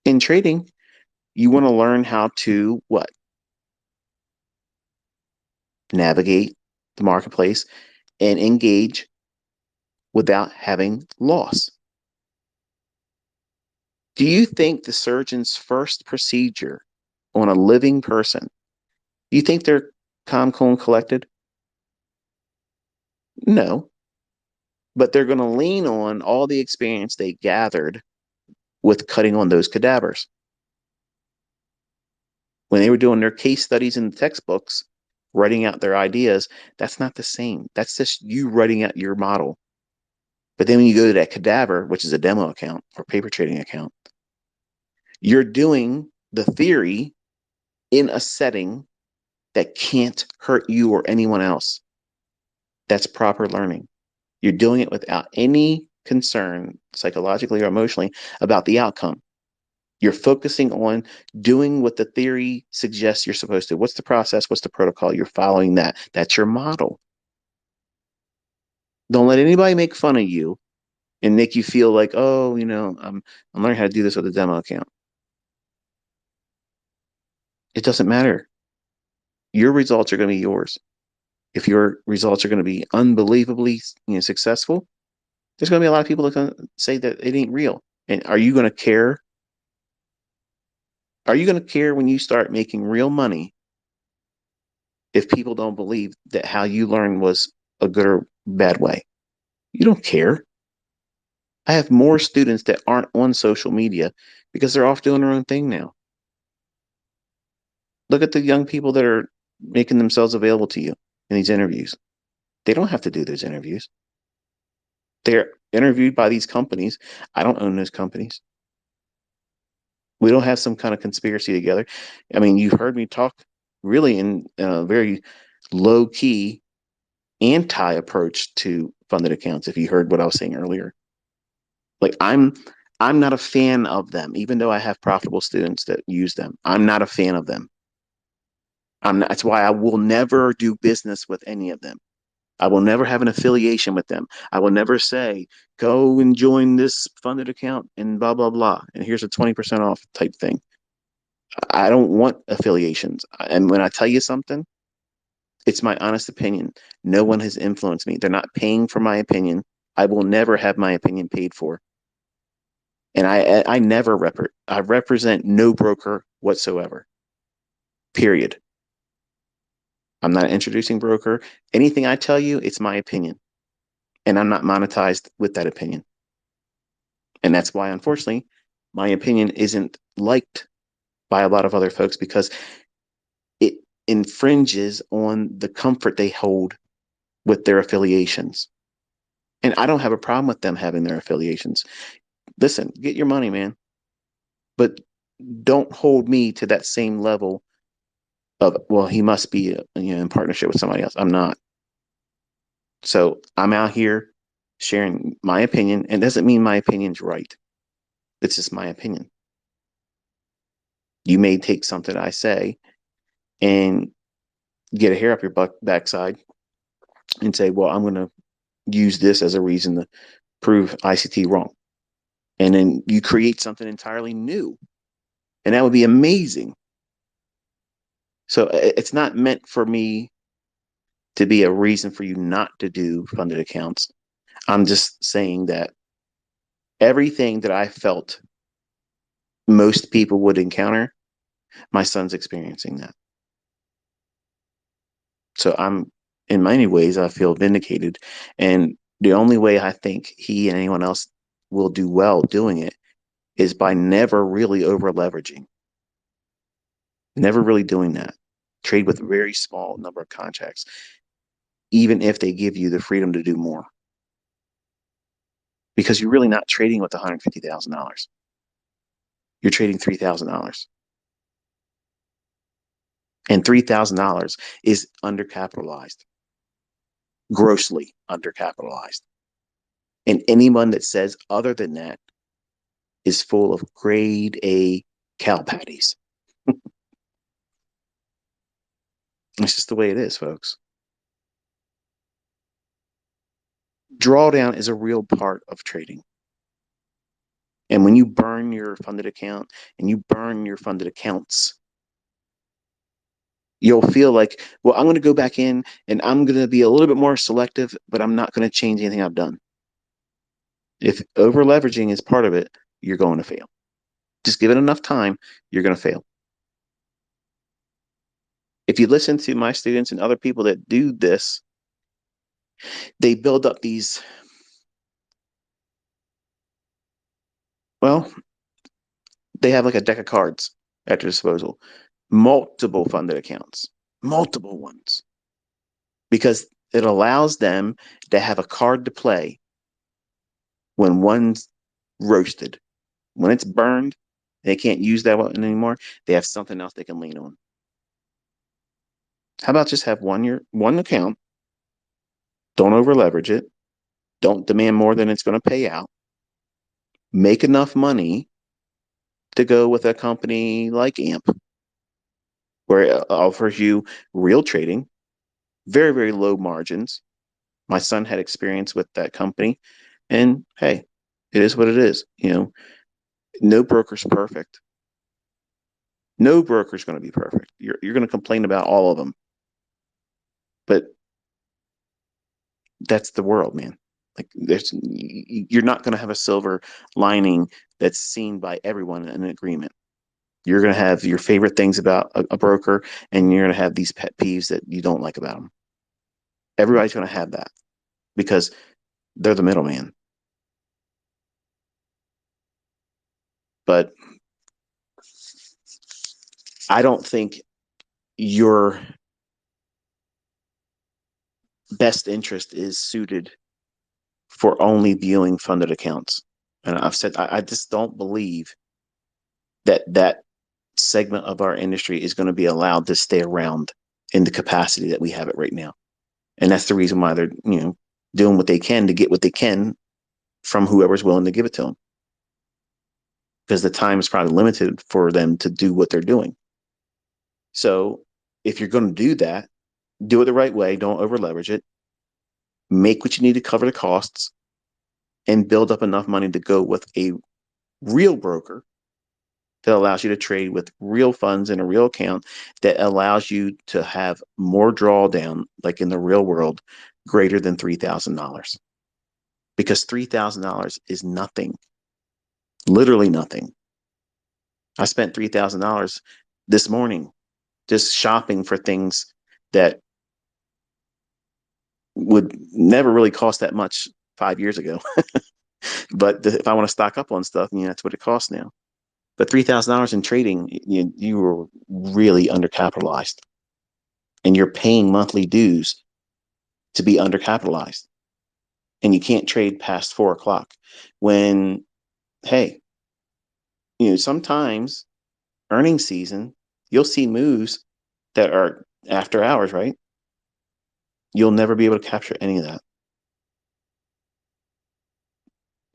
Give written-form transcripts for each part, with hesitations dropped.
In trading, you want to learn how to what? Navigate the marketplace and engage without having loss. Do you think the surgeon's first procedure on a living person, do you think they're calm, cool, and collected? No, but they're going to lean on all the experience they gathered with cutting on those cadavers. When they were doing their case studies in the textbooks, writing out their ideas, that's not the same. That's just you writing out your model. But then when you go to that cadaver, which is a demo account or paper trading account, you're doing the theory in a setting that can't hurt you or anyone else. That's proper learning. You're doing it without any concern, psychologically or emotionally, about the outcome. You're focusing on doing what the theory suggests you're supposed to. What's the process? What's the protocol? You're following that. That's your model. Don't let anybody make fun of you and make you feel like, oh, I'm learning how to do this with a demo account. It doesn't matter. Your results are going to be yours. If your results are going to be unbelievably, successful, there's going to be a lot of people that can say that it ain't real. And are you going to care? Are you going to care when you start making real money if people don't believe that how you learned was a good or bad way? You don't care. I have more students that aren't on social media because they're off doing their own thing now. Look at the young people that are making themselves available to you in these interviews. They don't have to do those interviews. They're interviewed by these companies. I don't own those companies. We don't have some kind of conspiracy together. I mean, you've heard me talk really in a very low key anti approach to funded accounts. If you heard what I was saying earlier, like I'm not a fan of them, even though I have profitable students that use them. I'm not a fan of them. That's why I will never do business with any of them. I will never have an affiliation with them. I will never say, go and join this funded account and blah, blah, blah. And here's a 20% off type thing. I don't want affiliations. And when I tell you something, it's my honest opinion. No one has influenced me. They're not paying for my opinion. I will never have my opinion paid for. And I never I represent no broker whatsoever. Period. I'm not an introducing broker. Anything I tell you, it's my opinion. And I'm not monetized with that opinion. And that's why, unfortunately, my opinion isn't liked by a lot of other folks because it infringes on the comfort they hold with their affiliations. And I don't have a problem with them having their affiliations. Listen, get your money, man. But don't hold me to that same level of, well, he must be in partnership with somebody else. I'm not. So I'm out here sharing my opinion, and it doesn't mean my opinion's right. It's just my opinion. You may take something I say and get a hair up your backside and say, well, I'm going to use this as a reason to prove ICT wrong. And then you create something entirely new. And that would be amazing. So it's not meant for me to be a reason for you not to do funded accounts. I'm just saying that everything that I felt most people would encounter, my son's experiencing that. So in many ways, I feel vindicated. And the only way I think he and anyone else will do well doing it is by never really over leveraging, never really doing that. Trade with a very small number of contracts, even if they give you the freedom to do more, because you're really not trading with $150,000. You're trading $3,000, and $3,000 is undercapitalized, grossly undercapitalized. And anyone that says other than that is full of grade A cow patties. It's just the way it is, folks. Drawdown is a real part of trading. And when you burn your funded account and you burn your funded accounts, you'll feel like, well, I'm going to go back in and I'm going to be a little bit more selective, but I'm not going to change anything I've done. If over leveraging is part of it, you're going to fail. Just give it enough time, you're going to fail. If you listen to my students and other people that do this, they build up these, well, they have like a deck of cards at their disposal, multiple funded accounts, multiple ones, because it allows them to have a card to play when one's roasted. When it's burned, they can't use that one anymore. They have something else they can lean on. How about just have one account? Don't over leverage it. Don't demand more than it's going to pay out. Make enough money to go with a company like AMP, where it offers you real trading, very, very low margins. My son had experience with that company, and hey, it is what it is. No broker's perfect. No broker's going to be perfect. You're going to complain about all of them, but that's the world, man. Like you're not going to have a silver lining that's seen by everyone in an agreement. You're going to have your favorite things about a broker, and you're going to have these pet peeves that you don't like about them. Everybody's going to have that because they're the middleman. But I don't think your best interest is suited for only viewing funded accounts. And I've said I just don't believe that segment of our industry is going to be allowed to stay around in the capacity that we have it right now. And that's the reason why they're doing what they can to get what they can from whoever's willing to give it to them, because the time is probably limited for them to do what they're doing. So if you're going to do that, do it the right way. Don't over leverage it. Make what you need to cover the costs and build up enough money to go with a real broker that allows you to trade with real funds in a real account, that allows you to have more drawdown, like in the real world, greater than $3,000. Because $3,000 is nothing, literally nothing. I spent $3,000 this morning just shopping for things that would never really cost that much 5 years ago. But if I want to stock up on stuff, that's what it costs now. But $3,000 in trading, you were really undercapitalized, and you're paying monthly dues to be undercapitalized, and you can't trade past 4 o'clock. When, hey, sometimes earnings season, you'll see moves that are after hours, right? You'll never be able to capture any of that.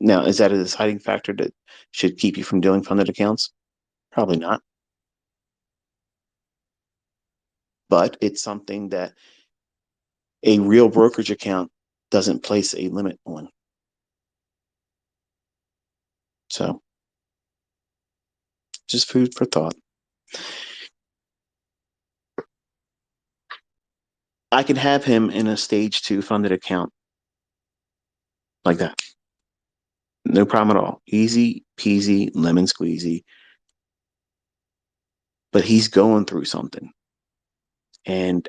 Now, is that a deciding factor that should keep you from doing funded accounts? Probably not. But it's something that a real brokerage account doesn't place a limit on. So, just food for thought. I could have him in a stage 2 funded account like that. No problem at all. Easy peasy, lemon squeezy. But he's going through something. And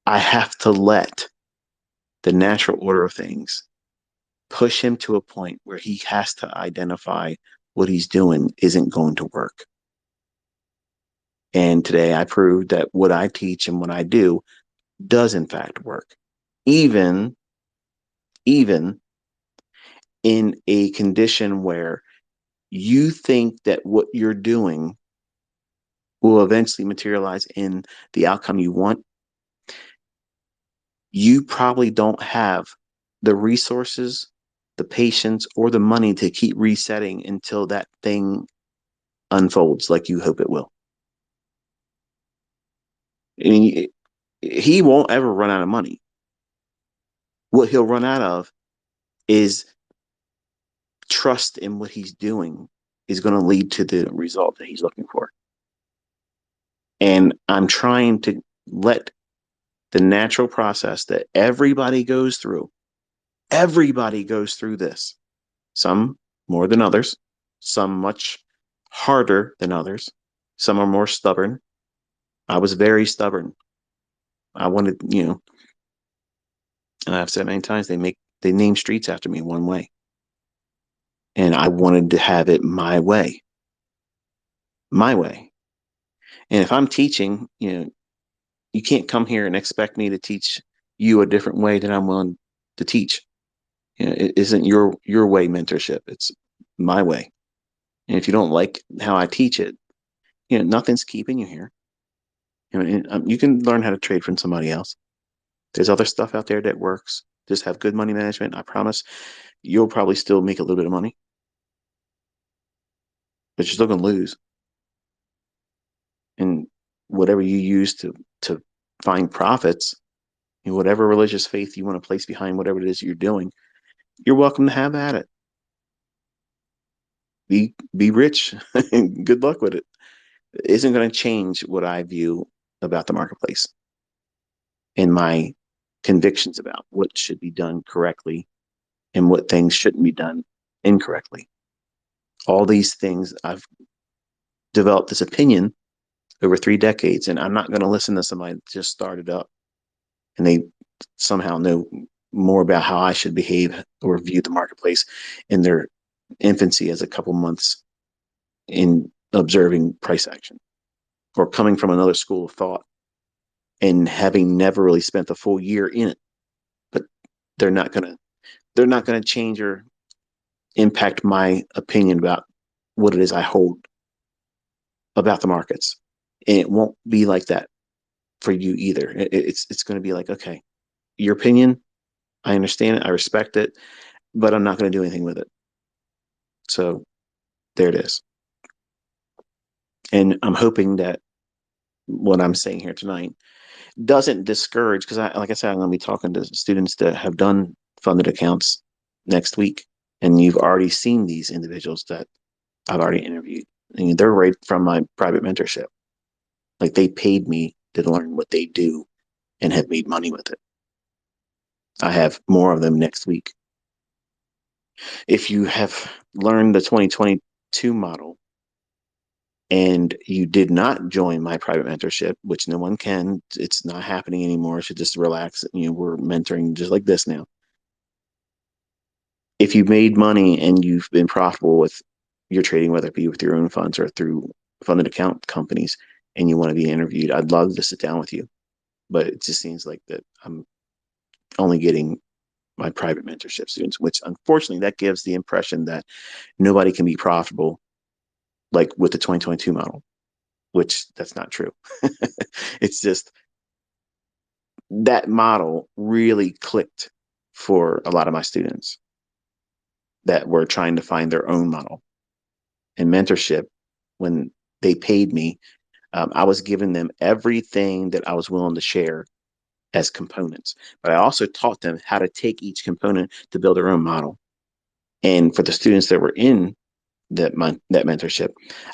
I have to let the natural order of things push him to a point where he has to identify what he's doing isn't going to work. And today I proved that what I teach and what I do does in fact work. Even in a condition where you think that what you're doing will eventually materialize in the outcome you want, you probably don't have the resources, the patience, or the money to keep resetting until that thing unfolds like you hope it will. I mean, he won't ever run out of money. What he'll run out of is trust in what he's doing is going to lead to the result that he's looking for. And I'm trying to let the natural process that everybody goes through this. Some more than others, some much harder than others. Some are more stubborn. I was very stubborn. I wanted, and I've said many times, they name streets after me one way. And I wanted to have it my way. My way. And if I'm teaching, you can't come here and expect me to teach you a different way than I'm willing to teach. It isn't your way mentorship. It's my way. And if you don't like how I teach it, nothing's keeping you here. You can learn how to trade from somebody else. There's other stuff out there that works. Just have good money management. I promise you'll probably still make a little bit of money, but you're still going to lose. And whatever you use to find profits, whatever religious faith you want to place behind whatever it is you're doing, you're welcome to have at it. Be rich. Good luck with it. It isn't going to change what I view about the marketplace and my convictions about what should be done correctly and what things shouldn't be done incorrectly. All these things I've developed this opinion over 3 decades, and I'm not going to listen to somebody that just started up and they somehow know more about how I should behave or view the marketplace in their infancy as a couple months in observing price action or coming from another school of thought and having never really spent a full year in it. But they're not going to change or impact my opinion about what it is I hold about the markets. And it won't be like that for you either. It's going to be like, okay, your opinion, I understand it, I respect it, but I'm not going to do anything with it. So there it is. And I'm hoping that what I'm saying here tonight doesn't discourage, because like I said, I'm going to be talking to students that have done funded accounts next week. And you've already seen these individuals that I've already interviewed. And they're right from my private mentorship. Like they paid me to learn what they do and have made money with it. I have more of them next week. If you have learned the 2022 model and you did not join my private mentorship, which no one can, it's not happening anymore. So just relax. We're mentoring just like this now. If you made money and you've been profitable with your trading, whether it be with your own funds or through funded account companies, and you want to be interviewed, I'd love to sit down with you. But it just seems like that I'm only getting my private mentorship students, which unfortunately that gives the impression that nobody can be profitable like with the 2022 model, which that's not true. It's just that model really clicked for a lot of my students that were trying to find their own model. And mentorship, when they paid me, I was giving them everything that I was willing to share as components. But I also taught them how to take each component to build their own model. And for the students that were in that mentorship,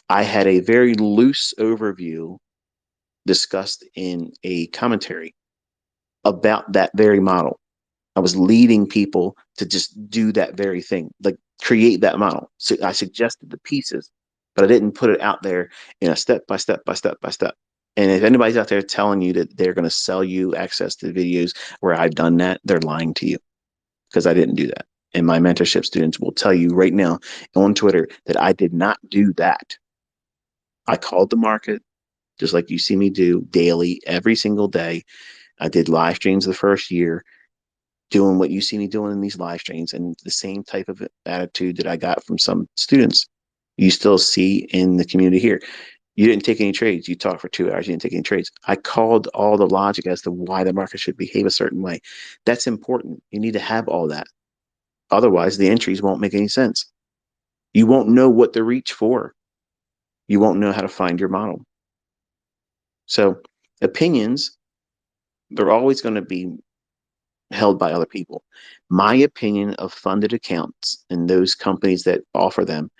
I had a very loose overview discussed in a commentary about that very model. I was leading people to just do that very thing, like create that model. So I suggested the pieces, but I didn't put it out there in a step by step by step by step. And if anybody's out there telling you that they're going to sell you access to videos where I've done that, they're lying to you because I didn't do that. And my mentorship students will tell you right now on Twitter that I did not do that. I called the market just like you see me do daily, every single day. I did live streams the first year, doing what you see me doing in these live streams, and the same type of attitude that I got from some students you still see in the community here. You didn't take any trades. You talked for 2 hours. You didn't take any trades. I called all the logic as to why the market should behave a certain way. That's important. You need to have all that. Otherwise, the entries won't make any sense. You won't know what to reach for. You won't know how to find your model. So opinions, they're always going to be held by other people. My opinion of funded accounts and those companies that offer them,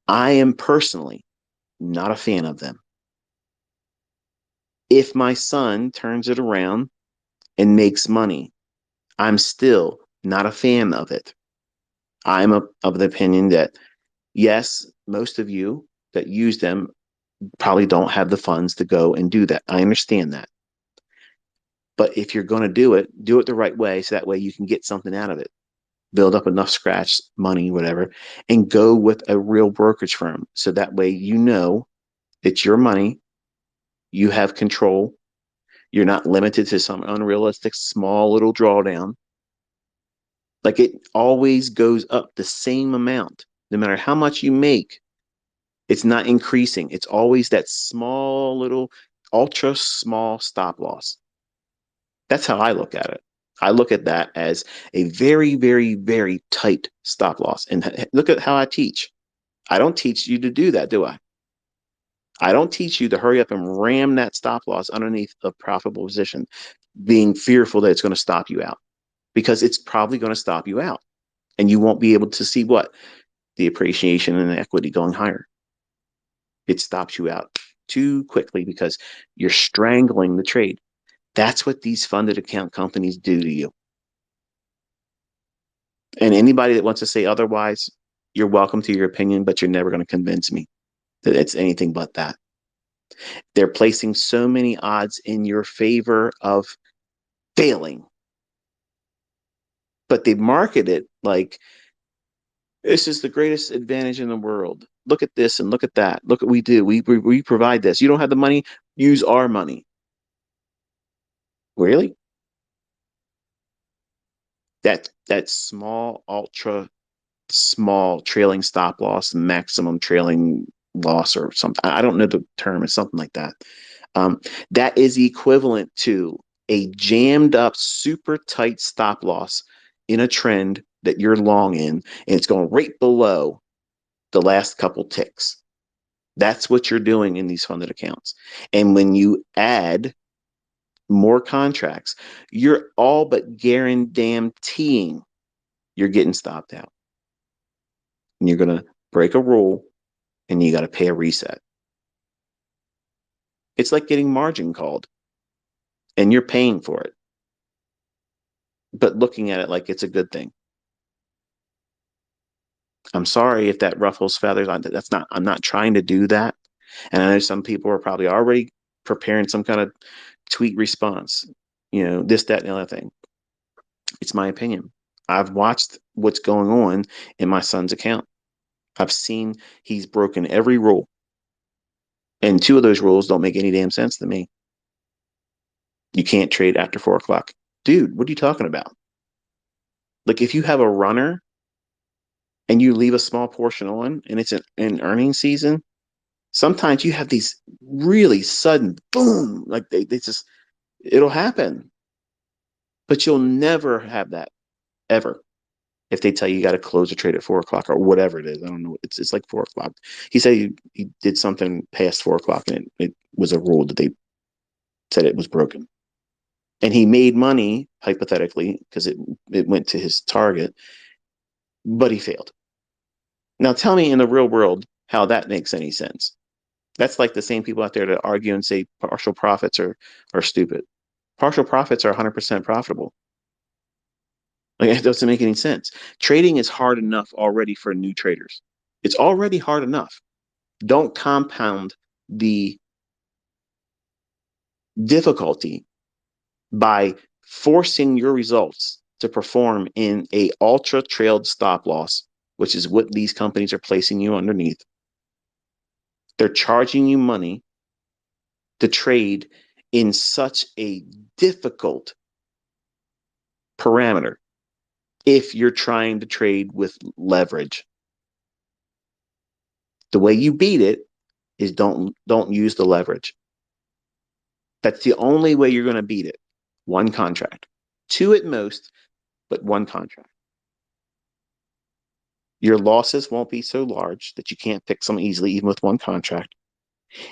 I am personally not a fan of them. If my son turns it around and makes money, I'm still not a fan of it. Of the opinion that, yes, most of you that use them probably don't have the funds to go and do that. I understand that. But if you're going to do it the right way so that way you can get something out of it. Build up enough scratch money, whatever, and go with a real brokerage firm. So that way you know it's your money, you have control, you're not limited to some unrealistic small little drawdown. Like it always goes up the same amount, no matter how much you make. It's not increasing. It's always that small little ultra small stop loss. That's how I look at it. I look at that as a very, very, very tight stop loss. And look at how I teach. I don't teach you to do that, do I? I don't teach you to hurry up and ram that stop loss underneath a profitable position, being fearful that it's going to stop you out, because it's probably going to stop you out. And you won't be able to see what? The appreciation and the equity going higher. It stops you out too quickly because you're strangling the trade. That's what these funded account companies do to you. And anybody that wants to say otherwise, you're welcome to your opinion, but you're never going to convince me that it's anything but that. They're placing so many odds in your favor of failing, but they market it like this is the greatest advantage in the world. Look at this and look at that. Look what we do. We provide this. You don't have the money, use our money. Really? That small, ultra small trailing stop loss, maximum trailing loss, or something. I don't know the term. It's something like that. That is equivalent to a jammed up, super tight stop loss in a trend that you're long in, and it's going right below the last couple ticks. That's what you're doing in these funded accounts. And when you add more contracts, you're all but guaranteeing you're getting stopped out. And you're going to break a rule and you got to pay a reset. It's like getting margin called and you're paying for it, but looking at it like it's a good thing. I'm sorry if that ruffles feathers. That's not, I'm not trying to do that. And I know some people are probably already preparing some kind of tweet response, this, that, and the other thing. It's my opinion. I've watched what's going on in my son's account. I've seen he's broken every rule. And two of those rules don't make any damn sense to me. You can't trade after 4 o'clock. Dude, what are you talking about? Like if you have a runner and you leave a small portion on and it's an earnings season, sometimes you have these really sudden boom, like they just, it'll happen. But you'll never have that ever if they tell you got to close a trade at 4 o'clock or whatever it is. I don't know. It's like 4 o'clock. He said he did something past 4 o'clock and it was a rule that they said it was broken. And he made money, hypothetically, because it went to his target, but he failed. Now tell me in the real world how that makes any sense. That's like the same people out there that argue and say partial profits are stupid. Partial profits are 100% profitable. Like it doesn't make any sense. Trading is hard enough already for new traders. It's already hard enough. Don't compound the difficulty by forcing your results to perform in a ultra trailed stop loss, which is what these companies are placing you underneath. They're charging you money to trade in such a difficult parameter if you're trying to trade with leverage. The way you beat it is don't use the leverage. That's the only way you're going to beat it. One contract. Two at most, but one contract. Your losses won't be so large that you can't fix them easily, even with one contract.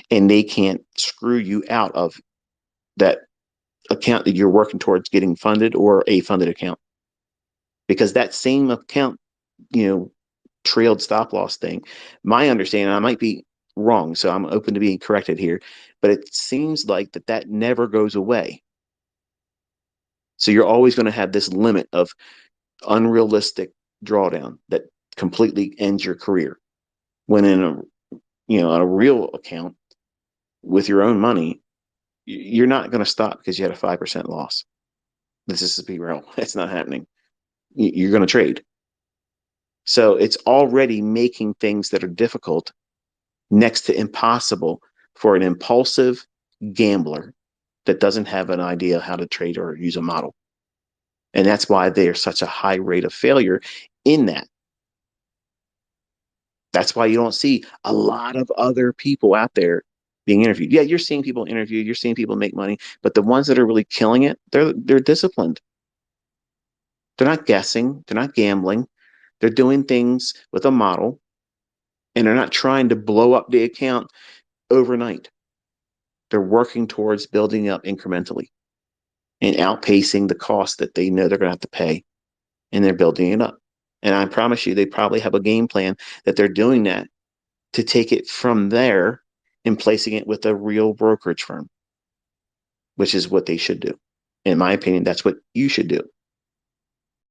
And they can't screw you out of that account that you're working towards getting funded or a funded account. Because that same account, you know, trailed stop loss thing, my understanding, I might be wrong, so I'm open to being corrected here, but it seems like that never goes away. So you're always going to have this limit of unrealistic drawdown that completely ends your career. When in a, you know, a real account with your own money, you're not going to stop because you had a 5% loss. This is to be real. It's not happening. You're going to trade. So it's already making things that are difficult next to impossible for an impulsive gambler that doesn't have an idea how to trade or use a model. And that's why there's such a high rate of failure in that. That's why you don't see a lot of other people out there being interviewed. Yeah, you're seeing people interviewed, you're seeing people make money, but the ones that are really killing it, they're disciplined. They're not guessing, they're not gambling. They're doing things with a model, and they're not trying to blow up the account overnight. They're working towards building up incrementally and outpacing the cost that they know they're going to have to pay, and they're building it up. And I promise you, they probably have a game plan that they're doing that to take it from there and placing it with a real brokerage firm, which is what they should do. In my opinion, that's what you should do.